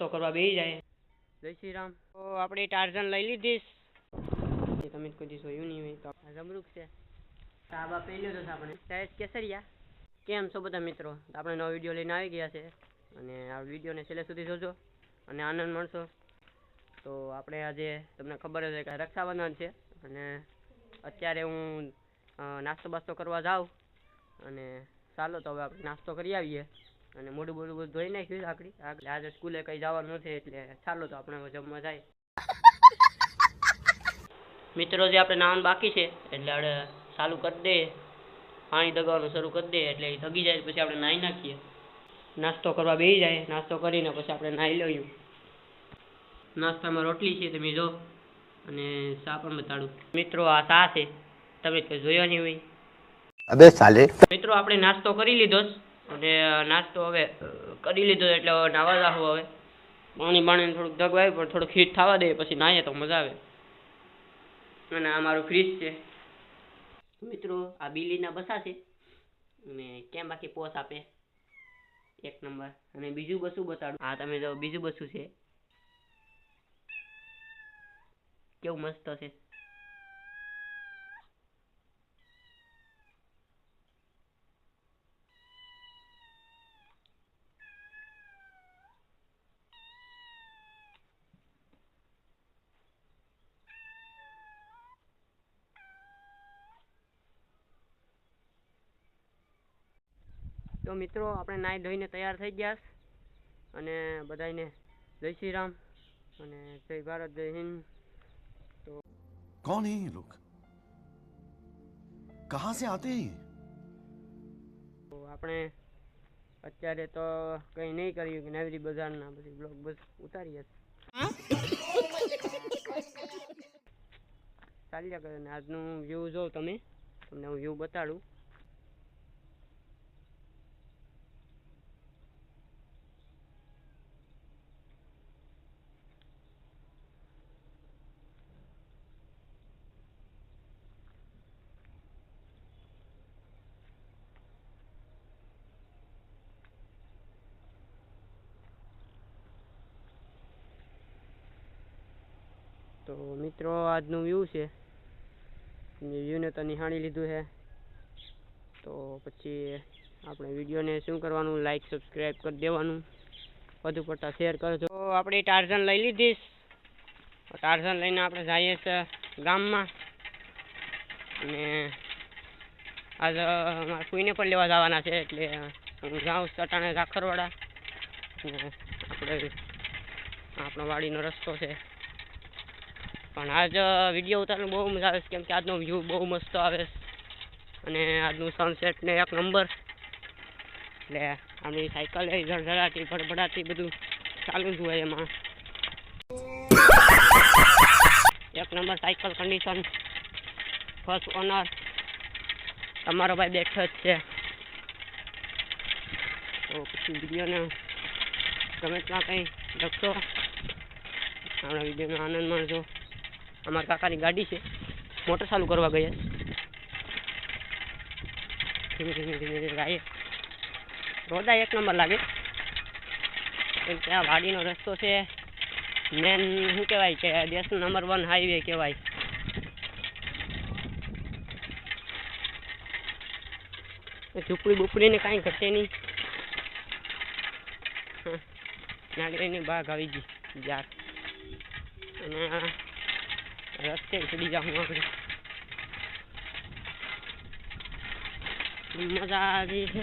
નાસ્તો કરવા બેસી જાય. જય શ્રી રામ. તો આપણે ટાર્ઝન લઈ લીધીશ. તમે કોઈ દિવસ જોયું નહીં હોય તો જમરૂક છે. સાબા પહેર્યો તો આપણે સાહેબ કેસરિયા. કેમ છો બધા મિત્રો? આપણે નવો વિડીયો લઈને આવી ગયા છે અને આ વિડીયોને છેલ્લે સુધી જોજો અને આનંદ મળશો. તો આપણે આજે તમને ખબર છે કે રક્ષાબંધન છે અને અત્યારે હું નાસ્તો બાસ્તો કરવા જાઉં અને ચાલો તો હવે આપણે નાસ્તો કરી આવીએ અને મોઢું બધું ધોઈ નાખ્યું આગળ આજે સ્કૂલે કંઈ જવાનું નથી એટલે ચાલો તો આપણે જમવા જાય. મિત્રો જે આપણે નાવાનું બાકી છે એટલે આપણે ચાલુ કરી દઈએ, પાણી દગાવવાનું શરૂ કરી દઈએ એટલે એ દગી જાય પછી આપણે નાહી નાખીએ. નાસ્તો કરવા બેસી જાય, નાસ્તો કરીને પછી આપણે નાહી લઈએ. નાસ્તામાં રોટલી છે તમે જો અને ચા પણ બતાડું. મિત્રો આ ચા છે, તમે કંઈ જોયો નહીં હોય. અબે સાલે. મિત્રો આપણે નાસ્તો કરી લીધો અને નાસ્તો હવે કરી લીધો એટલે નાવા જાવું. હવે પાણી થોડુંક દગવાય પણ થોડુંક હીટ થવા દે પછી નાહીએ તો મજા આવે. અને આ મારું ફ્રીજ છે. મિત્રો આ બિલીના બસા છે અને કેમ બાકી પોસ આપે એક નંબર. અને બીજું બસું બતાડું. હા તમે જો બીજું બસું છે કેવું મસ્ત છે. તો મિત્રો આપણે નાહી ધોઈને તૈયાર થઈ ગયા અને બધાને જય શ્રી રામ અને જય ભારત, જય હિન્દ. તો कौन है ये लोग? कहां से आते हैं? તો આપણે અત્યારે તો કંઈ નહીં કર્યું કે નવરી બજારના પછી બ્લોગ બસ ઉતારીએ ચાલ્યા કરે. ને આજનું વ્યૂ જો તમને હું વ્યૂ બતાડું. તો મિત્રો આજનું વ્યૂ છે. વ્યૂને તો નિહાળી લીધું છે તો પછી આપણે વિડીયોને શું કરવાનું, લાઈક સબસ્ક્રાઈબ કરી દેવાનું, વધુ પડતા શેર કરજો. તો આપણે ટાર્ઝન લઈ લીધીશ. ટાર્ઝન લઈને આપણે જઈએ છીએ ગામમાં અને આજ મારા કોઈને પણ લેવા જવાના છે એટલે હું જાઉં ચટાણે ઝાખરવાડા અને આપણો વાડીનો રસ્તો છે. પણ આજ વિડીયો ઉતારવાનું બહુ મજા આવે છે કેમ કે આજનો વ્યૂ બહુ મસ્ત આવે અને આજનું સનસેટ ને એક નંબર. એટલે આપણી સાયકલ એ ઝળઝળાટી ભડભડાટી બધું ચાલુ જ હોય એમાં. એક number cycle condition, first honour તમારો ભાઈ બેઠો જ છે. તો પછી વિડીયોને ગમે ત્યાં કંઈ લખશો, આપણા વિડીયોનો આનંદ માણજો. અમારા કાકાની ગાડી છે, મોટર ચાલુ કરવા ગયા. ધીમે ધીમે ગાઈએ. રોડા એક નંબર લાગે કેમ કે આ વાડીનો રસ્તો છે મેન શું કહેવાય કે દેશનો નંબર 1 હાઈવે કહેવાય. ઝૂંપડી બુપડીને કાંઈ ઘટે નહીં. નાગરીની બાગ આવી ગઈ યાર અને રસ્તે ચડી જાઉં આપણે. મજા આવી છે.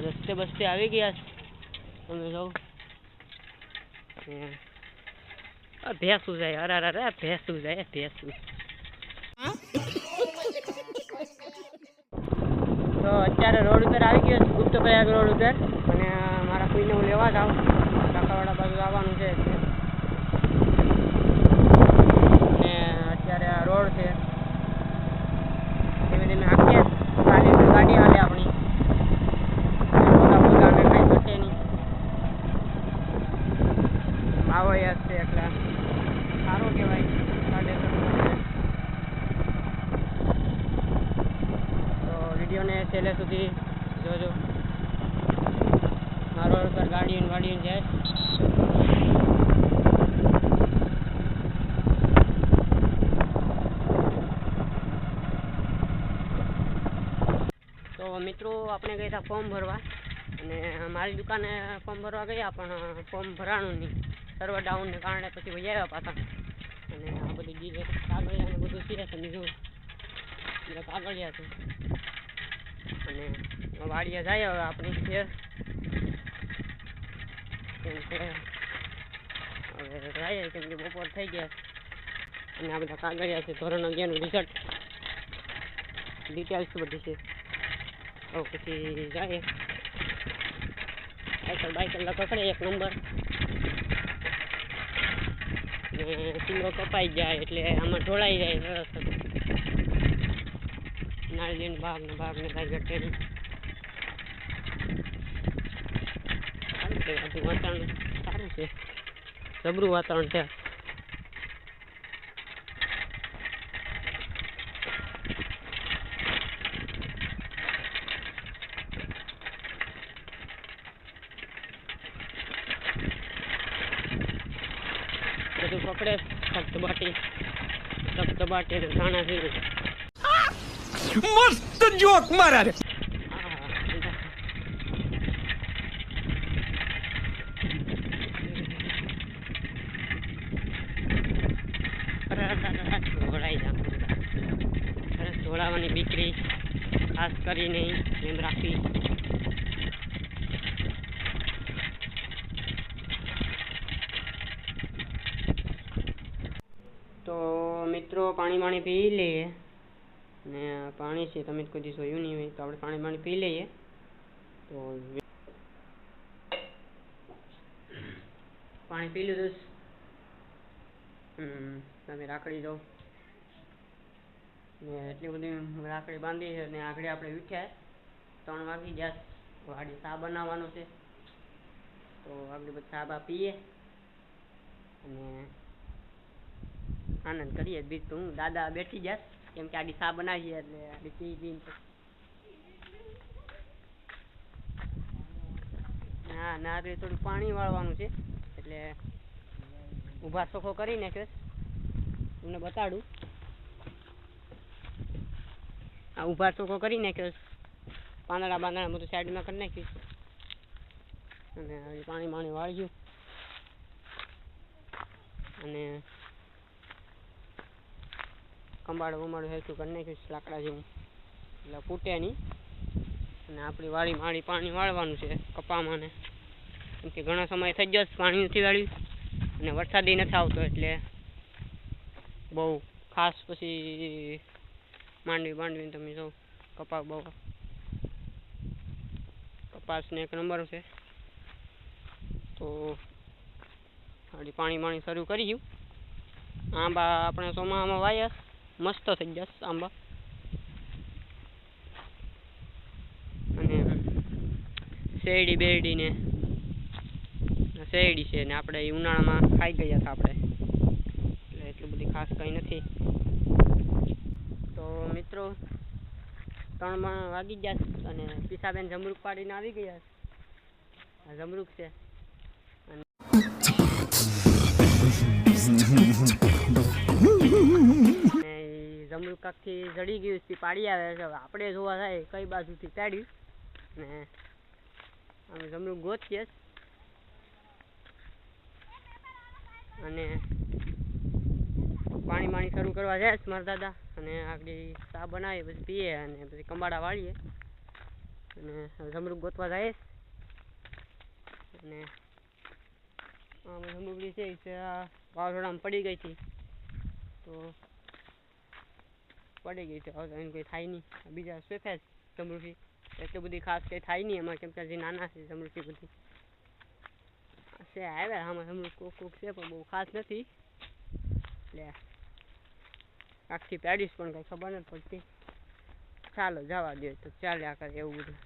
રસ્તે બસ્તે આવી ગયા તમે જાઓ. ભેંસું જાય, અરે ભેંસું જાય ભેંસું. તો અત્યારે રોડ ઉપર આવી ગયો છું, ગુપ્ત પ્રયાગ રોડ ઉપર અને મારા કોઈને હું લેવા જાઉં. કાકાવાડા બાજુ આવવાનું છે અને અત્યારે આ રોડ છે ધીમે ધીમે હાંકીએ. ગાડી હાલે આપણી કાંઈ ઘટે નહીં. વાવયા છે એટલે સારું કહેવાય. 3.5 તો વિડીયોને છેલ્લે સુધી જોજો. મારો પર ગાડીઓ જાય. તો મિત્રો આપણે ગયા હતા ફોર્મ ભરવા, અને મારી દુકાને ફોર્મ ભરવા ગયા પણ ફોર્મ ભરાણું નહીં, સર્વર ડાઉનને કારણે પછી વહી આવ્યા પાછા. અને આ બધી બીજે કાગળિયા ને બધું છે તમે જો, બધા કાગળિયા છે. અને વાડીએ જાય હવે આપણી ફેર, કેમ કે હવે જાય કેમ કે બપોર થઈ ગયા. અને આ બધા કાગળિયા છે, ધોરણ 11નું રિઝલ્ટ, ડિટેલ્સ બધી છે. હવે પછી જાય સાયકલ બાઇકલ પકડે 1 નંબર, ને કિલો કપાઈ જાય એટલે આમાં ઢોળાઈ જાય સરસ. નાળીને ભાગ ને કાંઈ ઘટે નહીં. વાતાવરણ સારું છે, જબરું વાતાવરણ છે. બધું પકડે ધબધબાટી ને ધાણા થઈ मस्त जोक मारा रे. ઢોળાવાની દીકરી ખાસ કરીને એમ રાખવી. તો મિત્રો પાણી પી લઈએ. ને પાણી છે તમે કોઈ દિવસ જોયું નહીં હોય તો આપણે પાણી પી લઈએ. તો પાણી પી લીધું. તમે રાખડી દો ને એટલી બધી રાખડી બાંધી છે. ને આગળ આપણે ઉઠ્યા 3 વાગી ગયા. વાડી ચા બનાવવાનું છે તો આગળ બધા ચા બા પીએ અને આનંદ કરીએ. બીજ તો હું દાદા બેઠી જાય કેમ કે આડી ચા બનાવીએ એટલે આડી પી હા ના થોડું પાણી વાળવાનું છે એટલે ઊભા ચોખ્ખો કરી નાખ્યો. તમને બતાડું, આ ઊભા ચોખ્ખો કરી નાખ્યો. પાંદડા બધું સાઈડમાં કરી નાખ્યું અને પાણી વાળ્યું અને કંબાળું હેઠું કરી નાખ્યું લાકડા જેવું એટલે ફૂટે નહીં. અને આપણી વાડી પાણી વાળવાનું છે કપામાં ને, કેમ કે ઘણો સમય થઈ ગયો પાણી નથી વાળ્યું અને વરસાદી નથી આવતો એટલે બહુ ખાસ પછી માંડવીને તમે જો કપાસને 1 નંબર છે. તો પાણી શરૂ કરી ગયું. આંબા આપણે ચોમાસામાં વાયા મસ્ત થઈ જશે આંબા. અને શેરડી ને શેરડી છે ને આપણે ઉનાળામાં ખાઈ ગયા હતા આપણે, એટલે એટલું બધી ખાસ કંઈ નથી. તો મિત્રો 3 વાગી ગયા અને પીસાબેન જમરૂક પાડીને આવી ગયા. જમરૂક છે જમરૂક આખી જડી ગયું છે, પાડી આવે છે. આપણે જોવા થાય કઈ બાજુથી પાડ્યું ને અમે જમરૂક ગોતીએ અને પાણી શરૂ કરવા જાય છે મારા દાદા. અને આગળ ચા બનાવીએ પછી પીએ અને પછી કંબાડા વાળીએ અને જમરૂક ગોતવા જાય. અને જમરૂકડી છે વાવઝોડામાં પડી ગઈ હતી તો પડી ગઈ છે. હવે એને કોઈ થાય નહીં. બીજા સ્વેફેજ જમરૂકી એટલી બધી ખાસ કંઈ થાય નહીં એમાં, કેમ કે હજી નાના છે જમરૂકી બધી છે. આવ્યા આમાં જમરૂક કોક છે પણ બહુ ખાસ નથી. એટલે આખી પેડીશ પણ કંઈ ખબર નથી પડતી. ચાલો જવા દે તો ચાલ્યા કરે એવું બધું.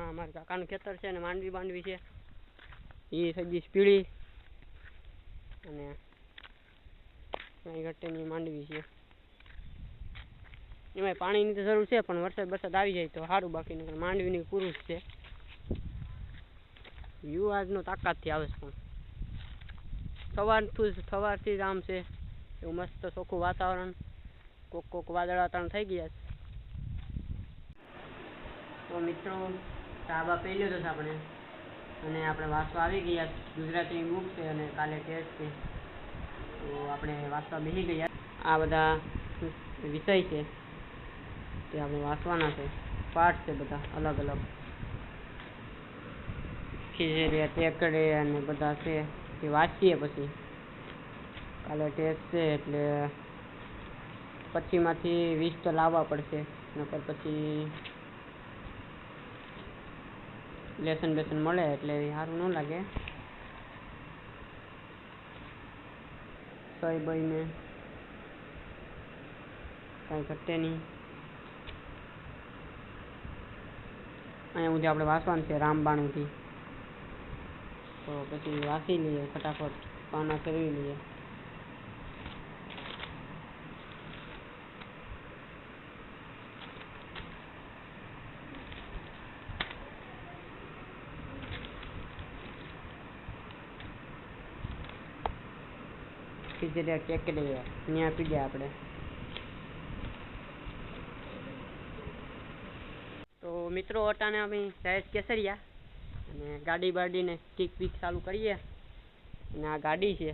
અમારા કાકાનું ખેતર છે ને માંડવી છે એ સજી સ્પીડી અને કાંઈ ઘટેની માંડવી છે. એમાં પાણીની તો જરૂર છે, પણ વરસાદ આવી જાય તો સારું, બાકી નકર માંડવીની પૂરું જ છે. વ્યૂ આજનો તાકાતથી આવે છે, પણ સવારથી જ આમ છે એવું મસ્ત ચોખ્ખું વાતાવરણ. કોક વાદળાવરણ થઈ ગયા છે. તો મિત્રો સાબા પી લીધો છે આપણે, અને આપણે વાંચવા આવી ગયા. ગુજરાતી બુક છે અને કાલે ટેસ્ટ છે, તો આપણે વાંચવા બેસી ગયા. આ બધા વિષય છે તે આપણે વાંચવાના છે, પાઠ છે બધા અલગ અલગ. ખીજડીયા ટેકડે અને બધા છે તે વાંચીએ. પછી કાલે ટેસ્ટ છે એટલે 25માંથી 20 તો લાવવા પડશે, નકર પછી લેસન બેસન મળે એટલે સારું ન લાગે. સહી બહીને કાંઈ ઘટે નહીં. અહીંયા સુધી આપણે વાંચવાનું છે રામબાણુથી, તો પછી વાંચી લઈએ ફટાફટ, પાના ફેરવી લઈએ. ખીજડીયા ટેકડે ત્યાં પી ગયા આપણે. તો મિત્રો અટાને અમે સાહેબ કેસરિયા અને ગાડી બાડીને ટીક પીક ચાલુ કરીએ. અને આ ગાડી છે,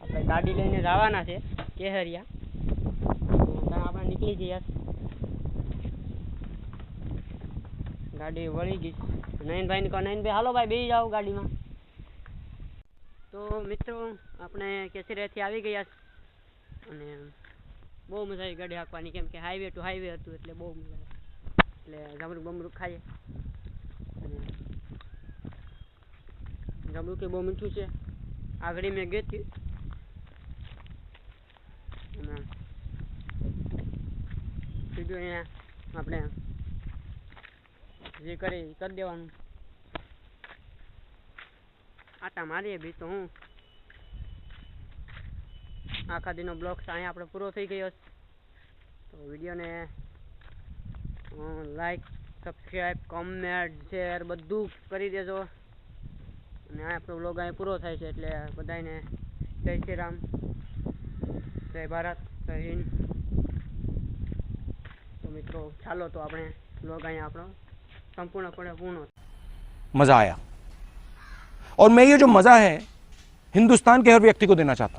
આપણે ગાડી લઈને જવાના છે કેસરિયા. ત્યાં આપણે નીકળી ગયા. ગાડી વળી ગઈ. નયનભાઈને કહો, નયનભાઈ હાલો ભાઈ બેસી જાઓ ગાડીમાં. તો મિત્રો આપણે કેસરિયાથી આવી ગયા અને બહુ મજા આવી ગાડી હાંકવાની, કેમ કે હાઈવે ટુ હાઈવે હતું એટલે બહુ મજા આવી. એટલે જમરૂક બમરૂક ખાઈએ. અને જમરૂક બહુ મીઠું છે. આગળ મેં ગઈ હતી અને સીધું અહીંયા આપણે જે કરી દેવાનું. આટા મારીએ બી તો હું આખા દિનનો બ્લોગ અહીંયા આપણે પૂરો થઈ ગયો. તો વિડીયોને લાઈક, સબસ્ક્રાઈબ, કોમેન્ટ, શેર બધું કરી દેજો. અને આ આપણો બ્લોગ અહીંયા પૂરો થાય છે, એટલે બધાને જય શ્રી રામ, જય ભારત, જય હિન્દ. તો મિત્રો ચાલો તો આપણે બ્લોગ અહીંયા આપણો સંપૂર્ણપણે પૂર્ણ. मजा आया और मैं ये जो मजा है हिंदुस्तान के हर व्यक्ति को देना चाहता हूं.